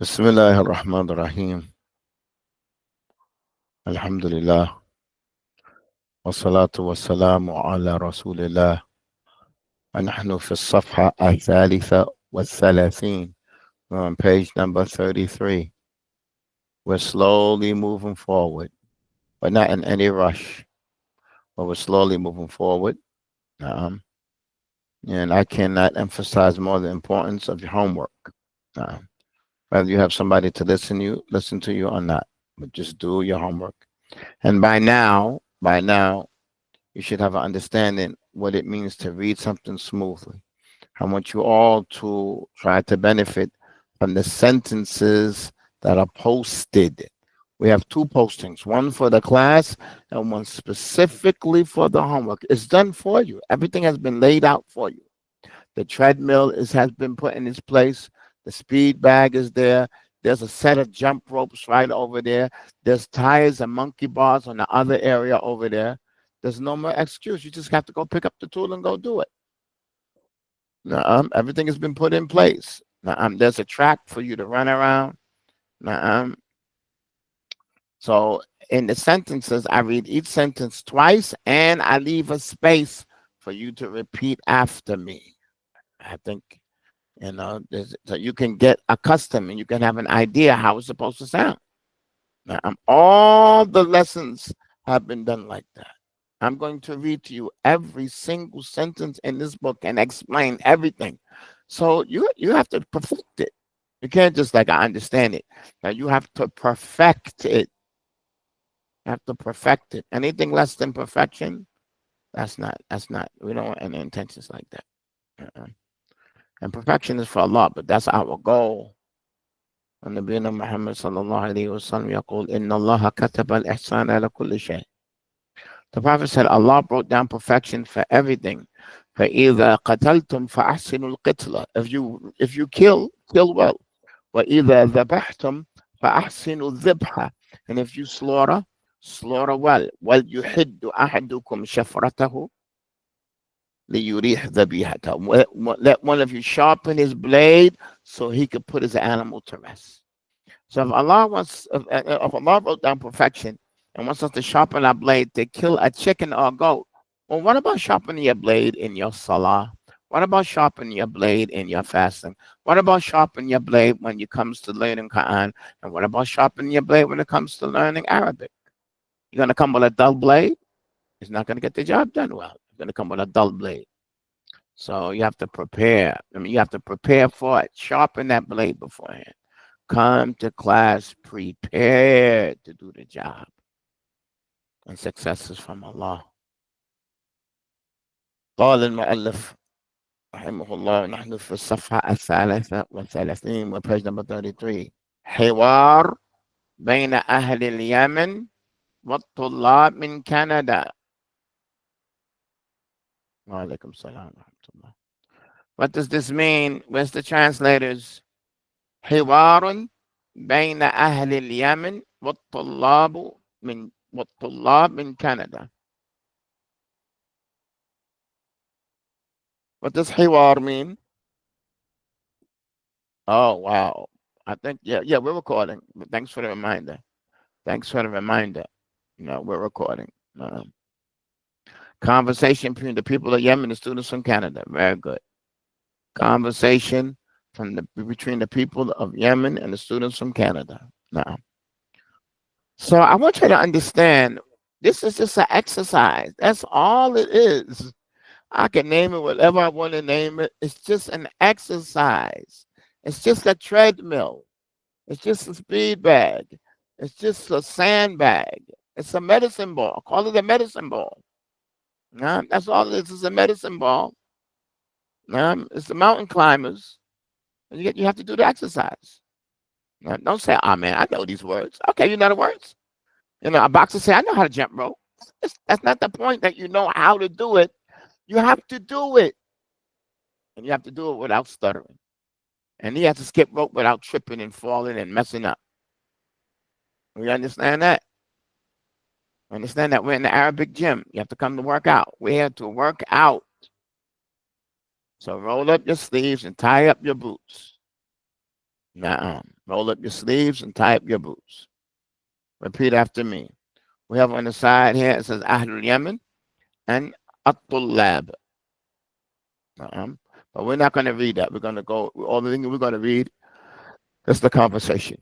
بسم الله الرحمن الرحيم. الحمد لله والصلاة والسلام على رسول الله. ونحن في الصفحة الثالثة والثلاثين. We're on page number 33. We're slowly moving forward, but not in any rush, but we're slowly moving forward. Um, and I cannot emphasize more the importance of your homework. Um, Whether you have somebody to listen to you or not, but just do your homework. And by now, you should have an understanding what it means to read something smoothly. I want you all to try to benefit from the sentences that are posted. We have two postings, one for the class and one specifically for the homework. It's done for you. Everything has been laid out for you. The treadmill has been put in its place. The speed bag is there. There's a set of jump ropes right over there. There's tires and monkey bars on the other area over there. There's no more excuse. You just have to go pick up the tool and go do it. Everything has been put in place. There's a track for you to run around. Nuh-uh. So in the sentences, I read each sentence twice and I leave a space for you to repeat after me. I think so you can get accustomed and you can have an idea how it's supposed to sound. All the lessons have been done like that. I'm going to read to you every single sentence in this book and explain everything. So you have to perfect it. You can't just like I understand it. Now you have to perfect it. You have to perfect it. Anything less than perfection, that's not. We don't want any intentions like that. Uh-uh. And perfection is for Allah, but that's our goal. ونبينا محمد صلى الله عليه وسلم يقول إن الله كتب الإحسان على كل شيء. The Prophet said Allah brought down perfection for everything. فإذا قتلتم فأحسنوا القتلة. If you kill well. وإذا ذبحتم فأحسنوا الذبحة. And if you slaughter well. وَلْيُحِدُّ أَحَدُكُمْ شَفْرَتَهُ لِيُرِيحْ ذَبِيحَتَهُ. Let one of you sharpen his blade so he could put his animal to rest. So if Allah wrote down perfection and wants us to sharpen our blade to kill a chicken or a goat, well, what about sharpening your blade in your salah? What about sharpening your blade in your fasting? What about sharpening your blade when it comes to learning Quran? And what about sharpening your blade when it comes to learning Arabic? You're going to come with a dull blade? It's not going to get the job done well. You're going to come with a dull blade. So you have to prepare. You have to prepare for it. Sharpen that blade beforehand. Come to class prepared to do the job. And success is from Allah. قال المؤلف رحمه الله نحن في الصفحة الثالثة والثلاثين وpage number 33. حوار بين أهل اليمن والطلاب من كندا. وعليكم السلام ورحمة الله. What does this mean? Where's the translators? حوار بين أهل اليمن والطلاب من Canada. What does حوار mean? Oh, wow. I think, yeah, we're recording. But thanks for the reminder. We're recording. Conversation between the people of Yemen and the students from Canada. Very good. Conversation between the people of Yemen and the students from Canada. Now, so I want you to understand this is just an exercise. That's all it is. I can name it whatever I want to name it. It's just an exercise. It's just a treadmill. It's just a speed bag. It's just a sandbag. It's a medicine ball. Call it a medicine ball. That's all it is a medicine ball. It's the mountain climbers. You have to do the exercise. Don't say, oh man, I know these words. Okay, you know the words. A boxer say, I know how to jump rope. That's not the point that you know how to do it. You have to do it. And you have to do it without stuttering. And you have to skip rope without tripping and falling and messing up. We understand that? Understand that we're in the Arabic gym. You have to come to work out. We're here to work out. So roll up your sleeves and tie up your boots. Na'am. Roll up your sleeves and tie up your boots. Repeat after me. We have on the side here, it says Ahlul Yemen and At-Tullab. Na'am. But we're not going to read that. We're going to go, all the things we're going to read, that's the conversation.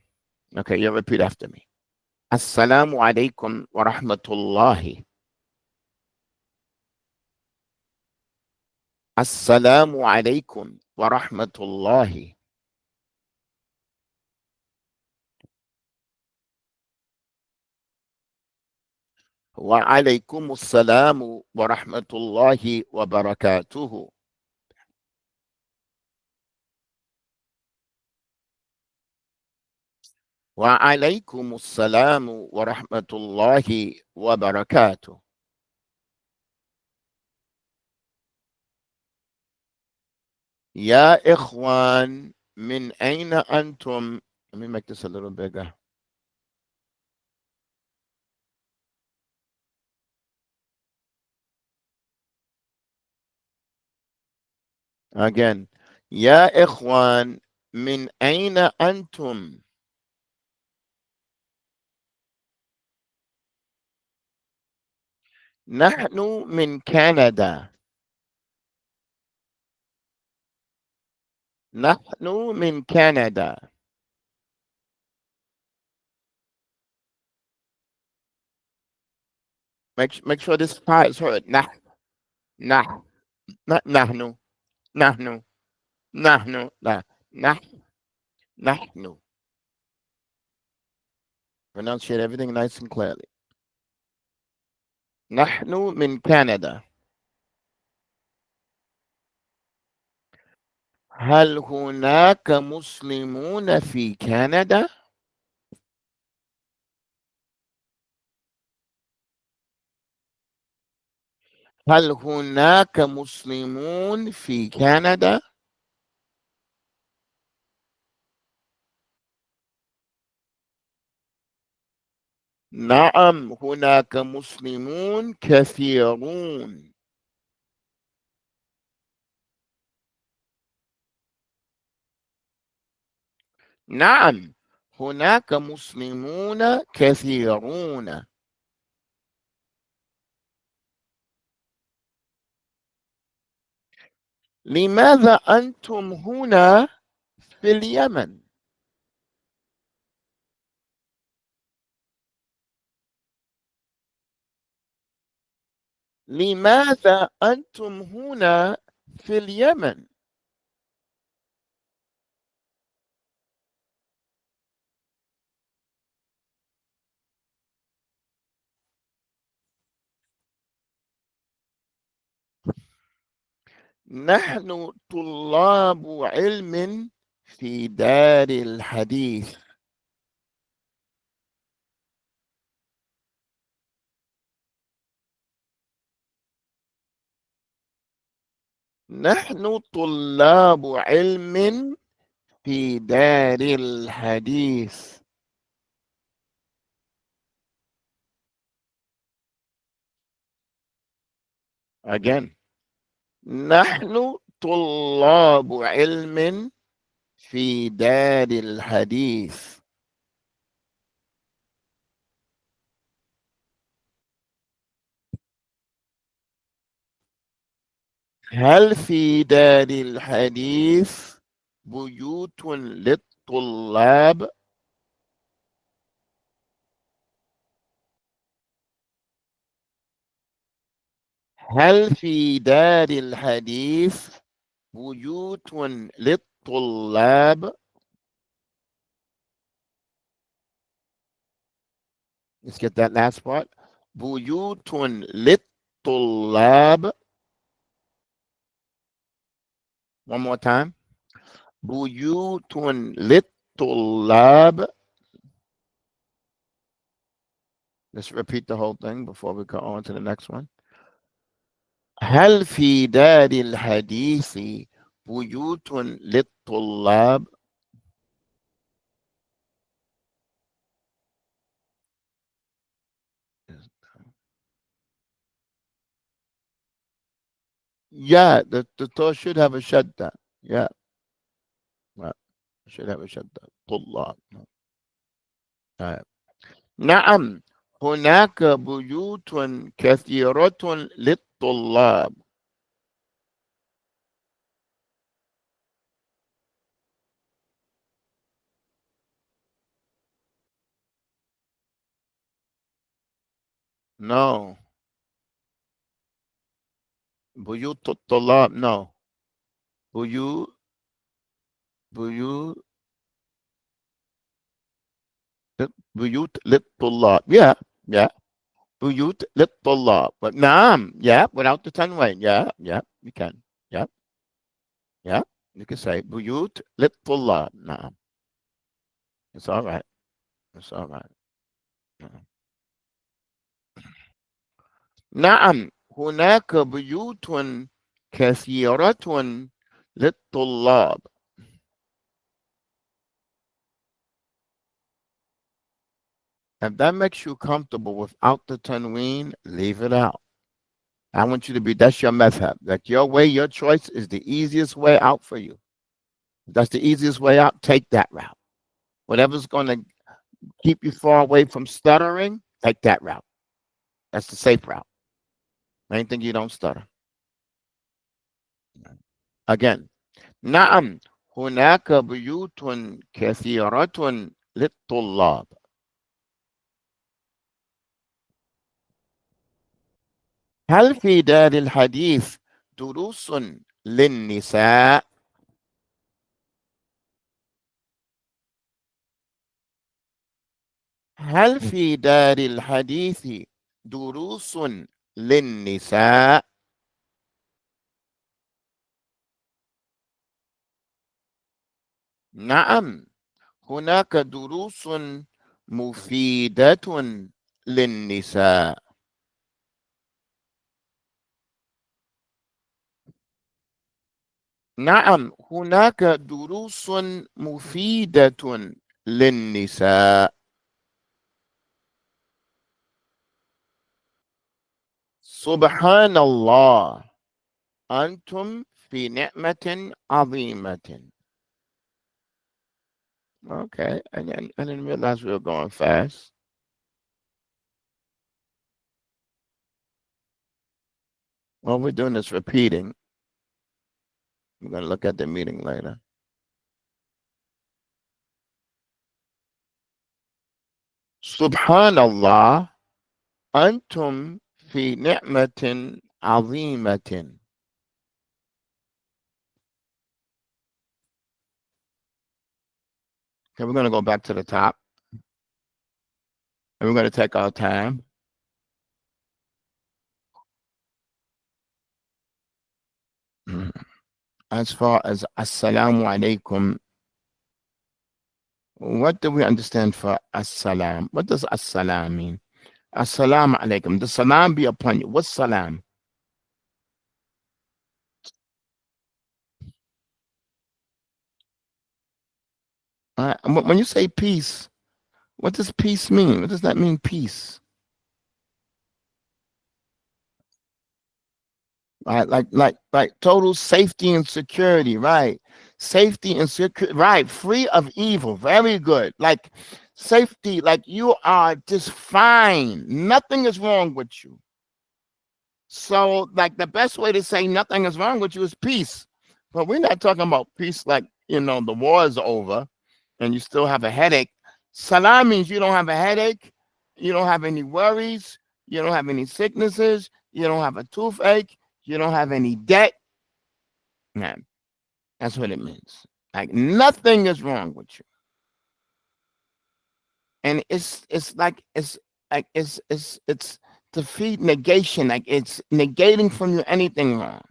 Okay, you repeat after me. Assalamu alaikum wa rahmatullahi. Assalamu alaikum wa rahmatullahi. Wa alaikum assalamu wa rahmatullahi wa barakatuhu. Wa alaikum assalamu wa rahmatullahi wa barakatuh. Ya ikhwan, min aina antum? Let me make this a little bigger. Again. Ya ikhwan, min aina antum? نحن من كندا. نحن من كندا. Make sure this part is heard. Nah, not نحن. نحن. نحن. لا. نحن. نحن. Pronunciate everything nice and clearly. نحن من كندا. هل هناك مسلمون في كندا؟ هل هناك مسلمون في كندا؟ نعم، هناك مسلمون كثيرون. نعم، هناك مسلمون كثيرون. لماذا أنتم هنا في اليمن؟ لماذا أنتم هنا في اليمن؟ نحن طلاب علم في دار الحديث. نحن طلاب علم في دار الحديث. Again. نحن طلاب علم في دار الحديث. هل في دار الحديث بيوت للطلاب؟ هل في دار الحديث بيوت للطلاب؟ Let's get that last part. بيوت للطلاب. One more time. بيوت للطلاب. Let's repeat the whole thing before we go on to the next one. هل في دار الحديث بيوت للطلاب؟ Yeah, the Torah should have a shadda. Yeah. Right. should have a shadda. طلاب. آه. نعم هناك بيوت كثيرة للطلاب. No. بيوت الطلاب. No. بيوت بيوت بيوت للطلاب. Yeah. Yeah. بيوت للطلاب. But نعم. Yeah. Without the tanween. Yeah. Yeah. You can. Yeah. Yeah. You can say بيوت للطلاب. نعم. It's all right. It's all right. نعم. نعم هناك بيوت كثيرة للطلاب. If that makes you comfortable without the tanween, leave it out. I want you to be, that's your method. That your way, your choice is the easiest way out for you. If that's the easiest way out, take that route. Whatever's going to keep you far away from stuttering, take that route. That's the safe route. Main thing you don't stutter. Again, نعم هناك بيوت كثيرة للطلاب. هل في دار الحديث دروس للنساء؟ هل في دار الحديث دروس للنساء؟ نعم هناك دروس مفيدة للنساء. نعم هناك دروس مفيدة للنساء. سبحان الله أنتم في نعمة عظيمة. Okay, I didn't realize we were going fast. All we're doing is repeating. We're going to look at the meeting later. Subhanallah, antum fi ni'matin azimatin. Okay, we're going to go back to the top and we're going to take our time. As far as assalamu alaikum, what do we understand for assalam? What does assalam mean? Assalamu alaikum. The salam be upon you. What's salam? When you say peace, what does peace mean? What does that mean, peace? Right, like total safety and security, right? Safety and security, right? Free of evil, very good. Like safety, like you are just fine. Nothing is wrong with you. So, like the best way to say nothing is wrong with you is peace. But we're not talking about peace like the war is over and you still have a headache. Salam means you don't have a headache, you don't have any worries, you don't have any sicknesses, you don't have a toothache, you don't have any debt. Man, that's what it means. Like nothing is wrong with you. And it's defeat negation, like it's negating from you anything wrong.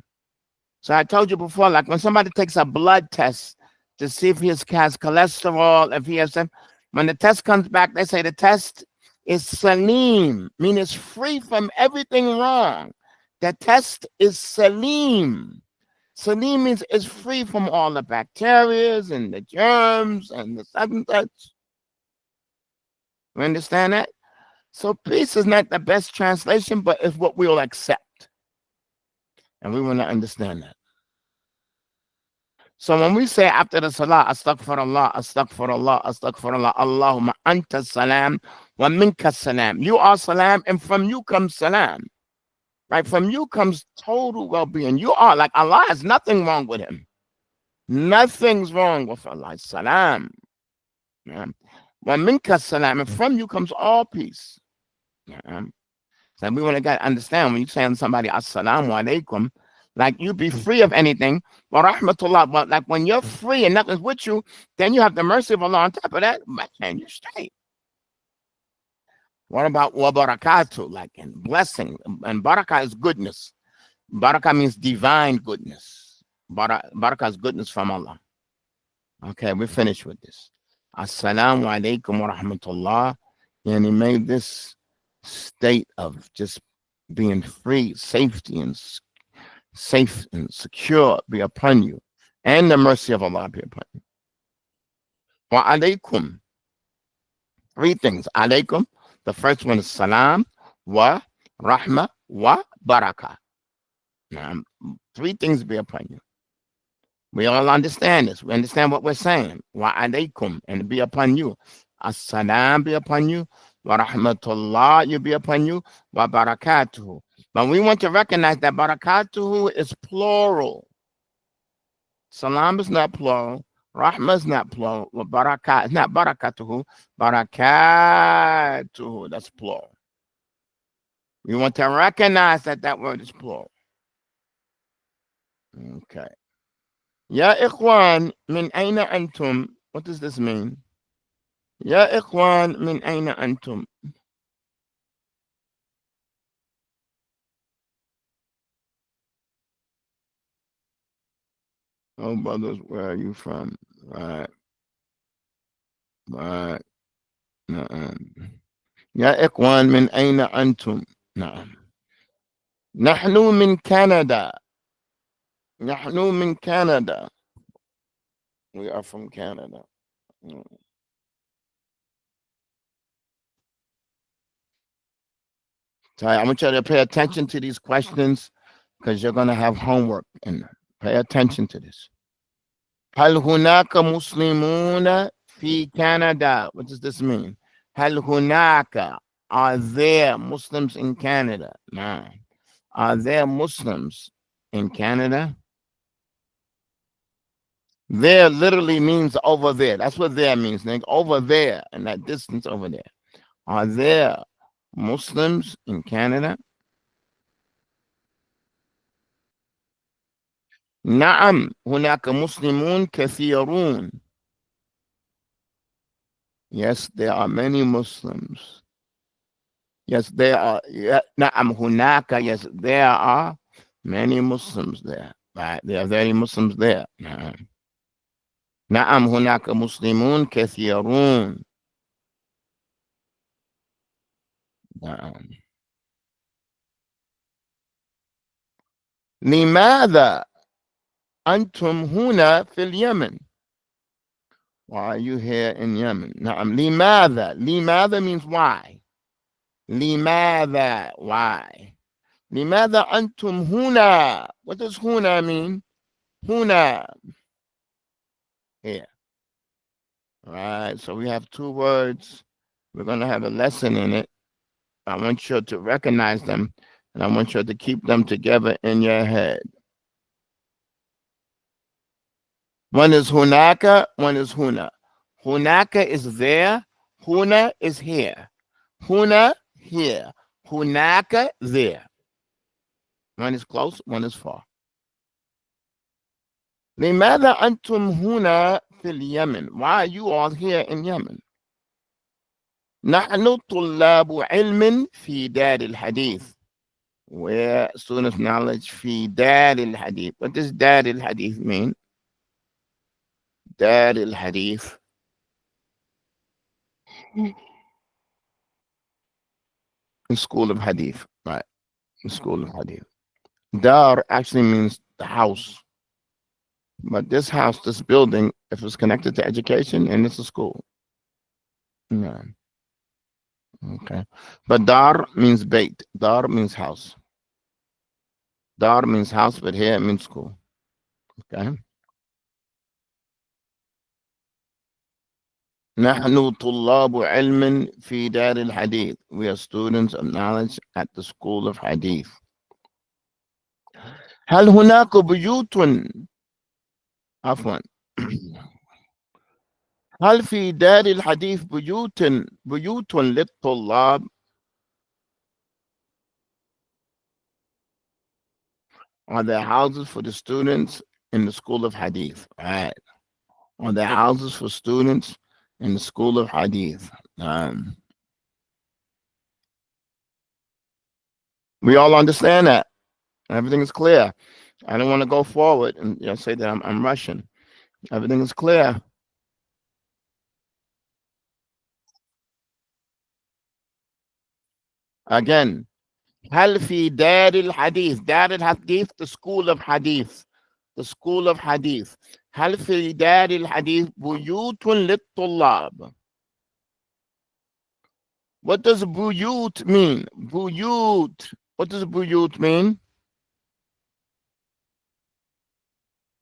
So I told you before, like when somebody takes a blood test to see if he has cholesterol, if he has some, when the test comes back, they say the test is salim, meaning it's free from everything wrong. The test is salim. Salim means it's free from all the bacteria and the germs and the such and such. You understand that? So peace is not the best translation, but it's what we'll accept. And we want to understand that. So when we say after the salah, astaghfirullah, astaghfirullah, astaghfirullah, Allahumma anta salam wa minka salam. You are salam, and from you comes salam. Right? From you comes total well-being. You are like Allah has nothing wrong with him. Nothing's wrong with Allah. Salam. Yeah. Wa minka salam, and from you comes all peace. Yeah. So we want to understand when you say to somebody assalamu alaikum, like you be free of anything. Wa rahmatullah. But like when you're free and nothing's with you, then you have the mercy of Allah on top of that. Man, you're straight. What about wa barakatuh? Like in blessing. And barakah is goodness. Barakah means divine goodness. Barakah is goodness from Allah. Okay, we're finished with this. Assalamu alaikum wa rahmatullah. And he made this state of just being free, safety, and safe and secure be upon you, and the mercy of Allah be upon you. Wa alaikum. Three things. Alaikum. The first one is salam, wa rahma, wa barakah. Now, three things be upon you. We all understand this. We understand what we're saying. Wa alaikum, and be upon you. As-salam be upon you. Wa rahmatullah, you be upon you. Wa barakatuhu. But we want to recognize that barakatuhu is plural. Salam is not plural. Rahma is not plural. Wa barakat is not barakatuhu. Barakatuhu, that's plural. We want to recognize that that word is plural. Okay. Ya ikhwan min aina antum. What does this mean? Ya ikhwan min aina antum. Oh, brothers, where are you from? Right. Right. يا إخوان من أين أنتم؟ نعم. نحن من كندا. نحن من كندا. We are from Canada. So I want you to pay attention to these questions because you're going to have homework and pay attention to this. هل هناك مسلمون في كندا? What does this mean? هل هناك? Are there Muslims in Canada? No. Are there Muslims in Canada? There literally means over there. That's what there means. Like over there, and that distance over there. Are there Muslims in Canada? نعم هناك مسلمون كثيرون. Yes, there are many Muslims. Yes, there are. نعم هناك. Yes, there are many Muslims there. Right, there are many Muslims there. نعم هناك مسلمون كثيرون. نعم. لماذا أنتم هنا في اليمن? Why are you here in Yemen? نعم. لماذا? لماذا means why. لماذا? Why? لماذا أنتم هنا? What does هنا mean? هنا. Here. All right. So we have two words. We're going to have a lesson in it. I want you to recognize them, and I want you to keep them together in your head. One is hunaka, one is huna. Hunaka is there, huna is here. Huna, here. Hunaka, there. One is close, one is far. لماذا أنتم هنا في اليمن? Why are you all here in Yemen? نحن طلاب علم في دار الحديث. We're students of knowledge في دار الحديث. What does دار الحديث mean? دار الحديث. The school of hadith, right? The school of hadith. Dar actually means the house. But this house, this building, if it's connected to education, and it's a school. Yeah. Okay. But dar means bait. Dar means house. Dar means house, but here it means school. Okay. نحن طلاب علم في دار الحديث. We are students of knowledge at the school of hadith. هل هناك بيوت عفوا هل في دار الحديث بيوت للطلاب؟ Are there houses for the students in the school of hadith? Right. Are there houses for students in the school of hadith? We all understand that. Everything is clear. I don't want to go forward and say that I'm rushing. Everything is clear. Again, هل في دار الحديث دار الحديث the school of hadith the school of hadith هل في دار الحديث بيوت للطلاب. What does buyut mean? Buyut. What does buyut mean?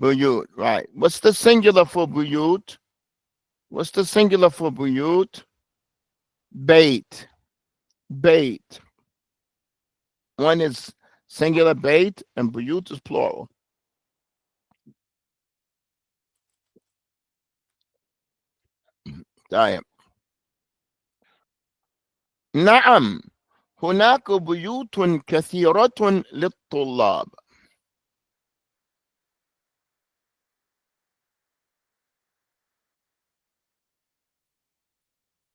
Buyut, right. What's the singular for buyut? What's the singular for buyut? Bait. Bait. One is singular bait and buyut is plural. طيب. نعم هناك بيوت كثيرة للطلاب.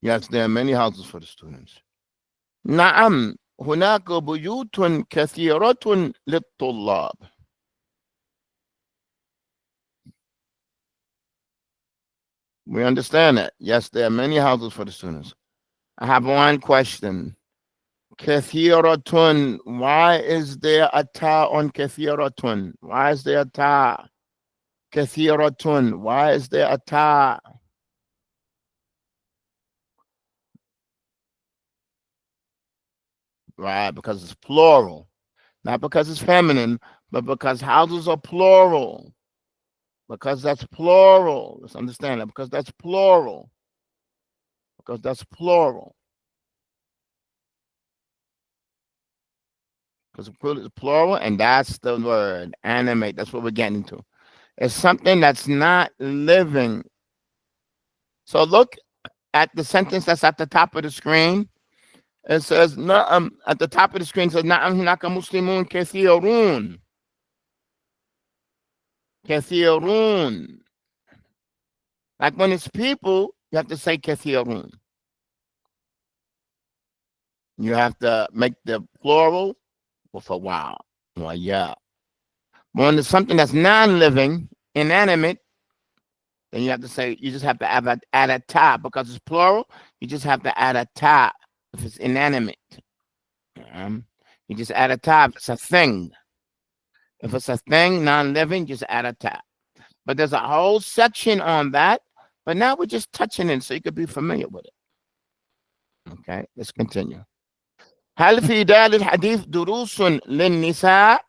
Yes, there are many houses for the students. نعم هناك بيوت كثيرة للطلاب. We understand that. Yes, there are many houses for the students. I have one question. Kathiratun. Why is there a ta on kathiratun? Why is there a ta? Kathiratun. Why is there a ta? Right, because it's plural. Not because it's feminine, but because houses are plural. Because that's plural. Let's understand that. Because that's plural. Because that's plural. Because it's plural, and that's the word. Animate. That's what we're getting to. It's something that's not living. So look at the sentence that's at the top of the screen. It says, at the top of the screen, it says, Na'am hunaka muslimun kathirun. Kathirun. Like when it's people, you have to say kathirun. You have to make the plural with a wow. Well, yeah. But when it's something that's non-living, inanimate, then you have to say, you just have to add a ta because it's plural. You just have to add a ta if it's inanimate. You just add a ta if it's a thing. If it's a thing, non-living, just add a ta. But there's a whole section on that. But now we're just touching it so you could be familiar with it. Okay, let's continue. هل في دار الحديث دروس للنساء؟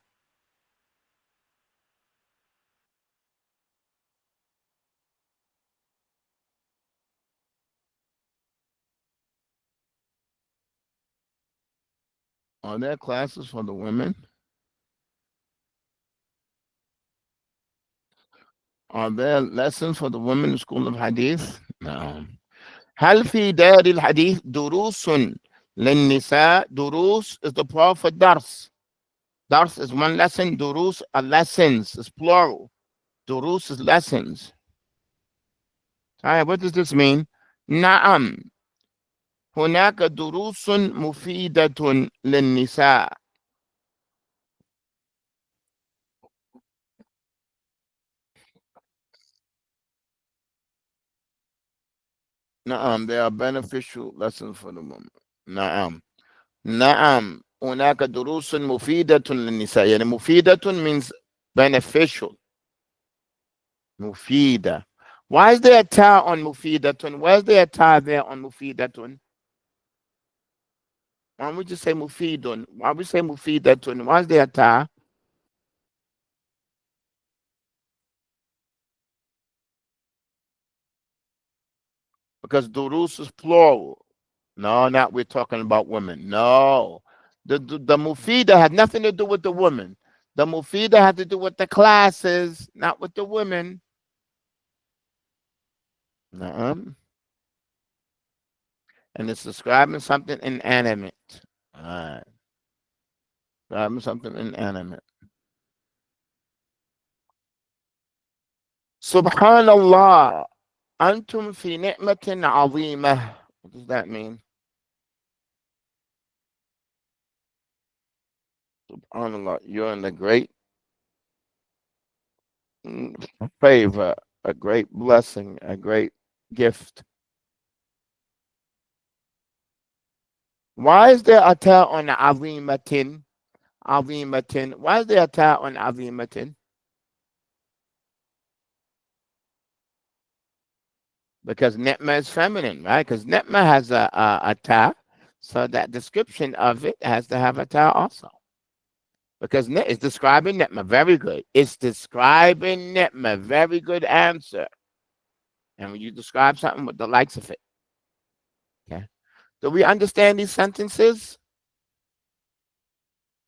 Are there classes for the women? Are there lessons for the women in school of hadith? No. هل في دار الحديث دروس للنساء؟ دروس is the plural for dars. Dars is one lesson. Durus are lessons. It's plural. Durus is lessons. All right, what does this mean? نعم هناك دروس مفيدة للنساء. There are beneficial lessons for the woman. نعم نعم هناك دروس مفيدة للنساء. يعني مفيدة means beneficial. مفيدة. Why is there a ta on مفيدة? Why is there a ta there on مفيدة? Why don't we just say mufidun? Why we say mufidatun? Why is there a ta? because durus is plural. No, not we're talking about women. No. The mufida had nothing to do with the women. The mufida had to do with the classes, not with the women. Nuh-uh. And it's describing something inanimate. All right. Describing something inanimate. Subhanallah. Antum fi ni'matin azimah. What does that mean? Subhanallah. You're in a great favor, a great blessing, a great gift. Why is there a ta on azimatin? Azimatin. Why is there a ta on azimatin? Because netma is feminine, right? Because netma has a ta, so that description of it has to have a ta also. Because net is describing netma. Very good. It's describing netma. Very good answer. And when you describe something with the likes of it, okay. Do we understand these sentences?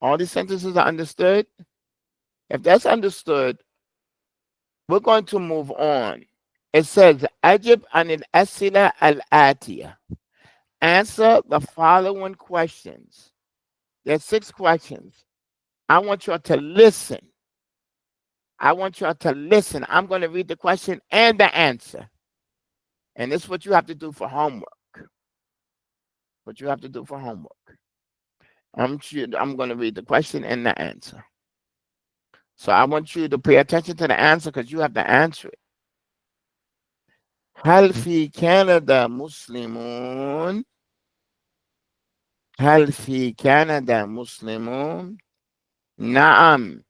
All these sentences are understood. If that's understood, we're going to move on. It says, Ajib anil asila al atiya. Answer the following questions. There's 6 questions. I want you to listen. I want you to listen. I'm going to read the question and the answer. And this is what you have to do for homework. What you have to do for homework. I'm going to read the question and the answer. So I want you to pay attention to the answer because you have to answer it. هل في كندا مسلمون؟ هل في كندا مسلمون؟ نعم،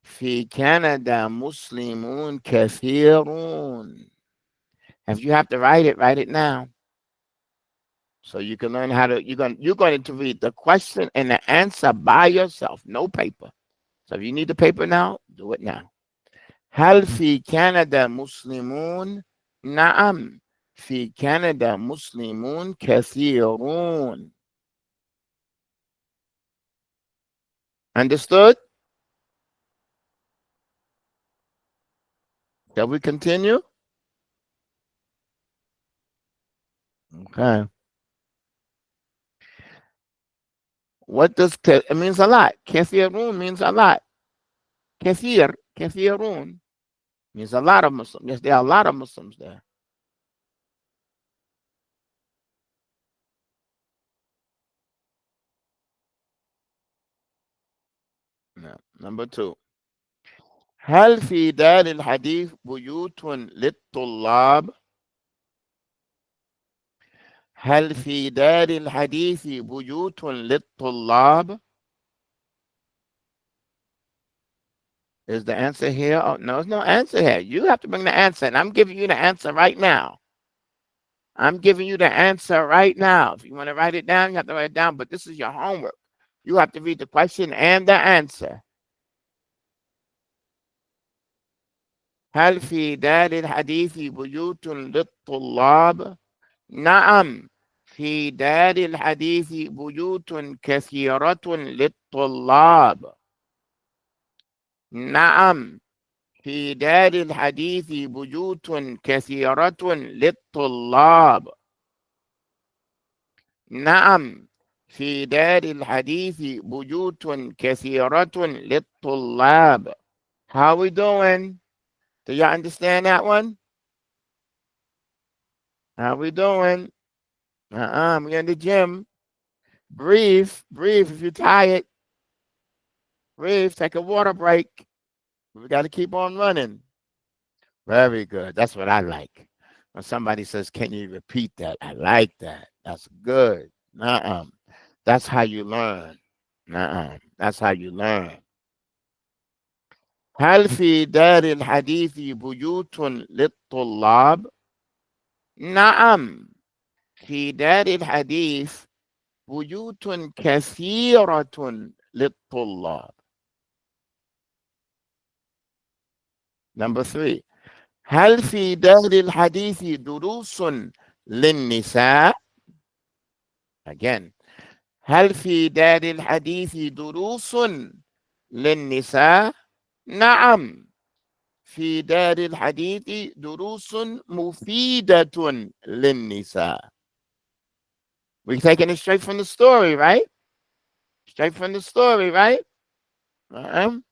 في كندا مسلمون كثيرون. If you have to write it now. So you can learn how to, you're going to read the question and the answer by yourself, no paper. So if you need the paper now, do it now. هل في كندا مسلمون؟ نعم، في كندا مسلمون كثيرون. Understood? Shall we continue? Okay. What does it means a lot? Kathirun means a lot. Kathirun means a lot of Muslims. Yes, there are a lot of Muslims there. No. Number 2. هل في دار الحديث بيوت للطلاب؟ هل في دار الحديث بيوت للطلاب؟ Is the answer here? Oh, no, there's no answer here. You have to bring the answer, and I'm giving you the answer right now. I'm giving you the answer right now. If you want to write it down, you have to write it down, but this is your homework. You have to read the question and the answer. هل في دار الحديث بيوت للطلاب؟ نعم، في دار الحديث بيوت كثيرة للطلاب. نعم، في دار الحديث بيوت كثيرة للطلاب. نعم، في دار الحديث بيوت كثيرة للطلاب. How we doing? Do y'all understand that one? How we doing? We're in the gym. Breathe, breathe. If you're tired, breathe. Take a water break. We got to keep on running. Very good. That's what I like. When somebody says, "Can you repeat that?" I like that. That's good. Nuh-uh. That's how you learn. Nuh-uh. That's how you learn. هل في دار الحديث بيوت للطلاب؟ نعم، في دار الحديث بيوت كثيرة للطلاب. Number 3. هل في دار الحديث دروس للنساء. Again. هل في دار الحديث دروس للنساء؟ نعم، في دار الحديث دروس مفيدة للنساء. We're taking it straight from the story, right? Straight from the story, right? نعم.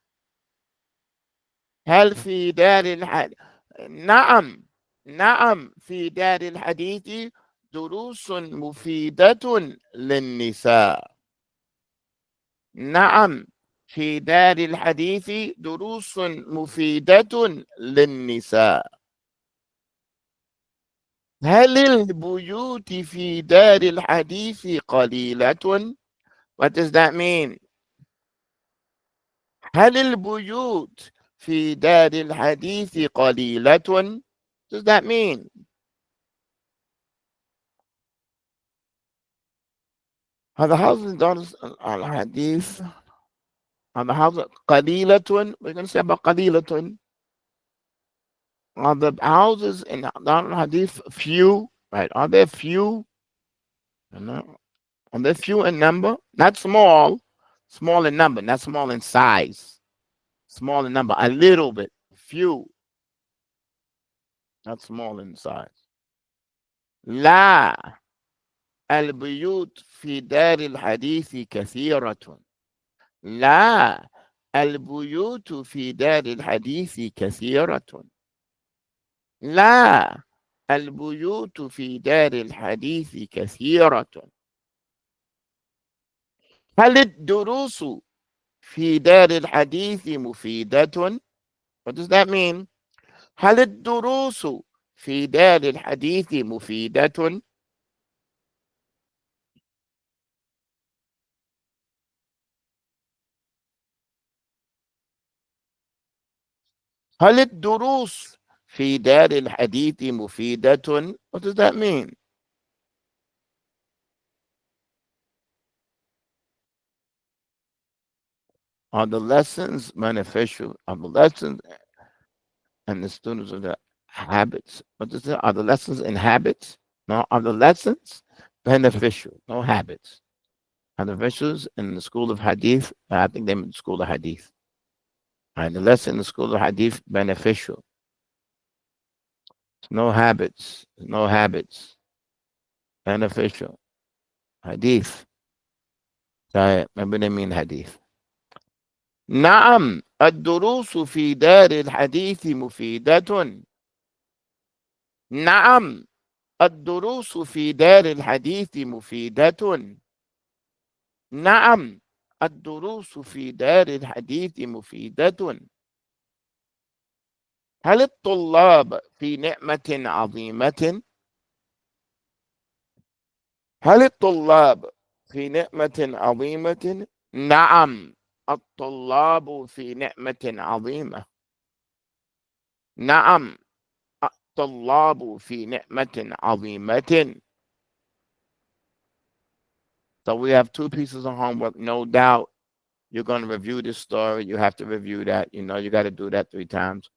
هل في دار الحديث؟ نعم، نعم، في دار الحديث دروس مفيدة للنساء. نعم، في دار الحديث دروس مفيدة للنساء. هل البيوت في دار الحديث قليلة؟ What does that mean? هل البيوت في دار الحديث قليلة؟ What does that mean? هذا houses دار الحديث. هذا house قليلة. We're going to say about قليلة. Are the houses in Dar Hadith few? Right? Are they few? No. Are they few in number? Not small. Small in number, not small in size. Small in number, a little bit. Few, not small in size. لا البيوت في دار الحديث كثيرة. لا البيوت في دار الحديث كثيرة. لا البيوت في دار الحديث كثيرة. هل الدروس في دار الحديث مفيدة؟ What does that mean? هل الدروس في دار الحديث مفيدة؟ هل الدروس في دار الحديث مفيدة؟ What does that mean? Are the lessons beneficial? Are the lessons and the students of the habits? What is it? Are the lessons in habits? No, are the lessons beneficial? No habits. Are the officials in the school of hadith? I think they mean the school of hadith. And the lesson in the school of hadith beneficial. No habits. No habits. Beneficial. Hadith. طيب ما بنمين حديث. نعم الدروس في دار الحديث مفيدة. نعم الدروس في دار الحديث مفيدة. نعم الدروس في دار الحديث مفيدة. هل الطلاب في نعمة عظيمة؟ هل الطلاب في نعمة عظيمة؟ نعم الطلاب في نعمة عظيمة. نعم الطلاب في نعمة عظيمة. So we have two pieces of homework. No doubt you're going to review this story. You have to review that. You know, you got to do that 3 times.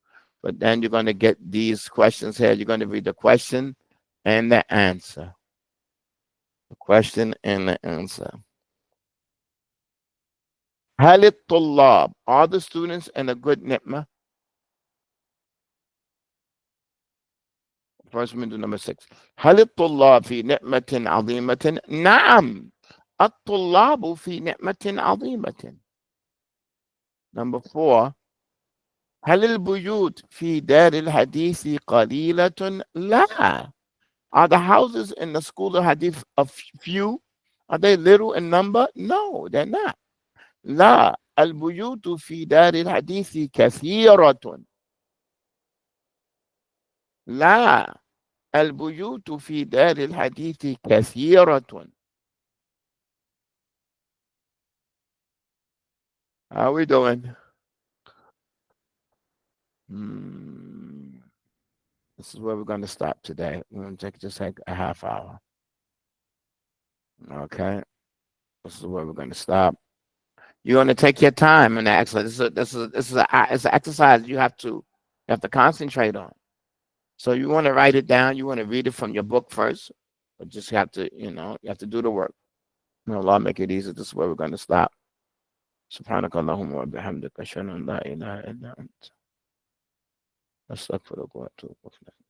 But then you're going to get these questions here. You're going to read the question and the answer. The question and the answer. هل الطلاب, are the students in a good ni'mah? First we do number 6. هل الطلاب في نعمة عظيمة؟ نعم الطلاب في نعمة عظيمة. Number 4. هل البيوت في دار الحديث قليلة؟ لا. Are the houses in the school of hadith a few? Are they little in number? No, they're not. لا البيوت في دار الحديث كثيرة. لا البيوت في دار الحديث كثيرة. How are we doing? This is where we're going to stop today. We're going to take just like a half hour. Okay. This is where we're going to stop. You're going to take your time in the exercise. This is an exercise you have to concentrate on. So you want to write it down. You want to read it from your book first, but just have to, you have to do the work. Allah make it easy. This is where we're going to stop. سبحانك اللهم وبحمدك أشهد أن لا إله إلا أنت أستغفرك وأتوب إليك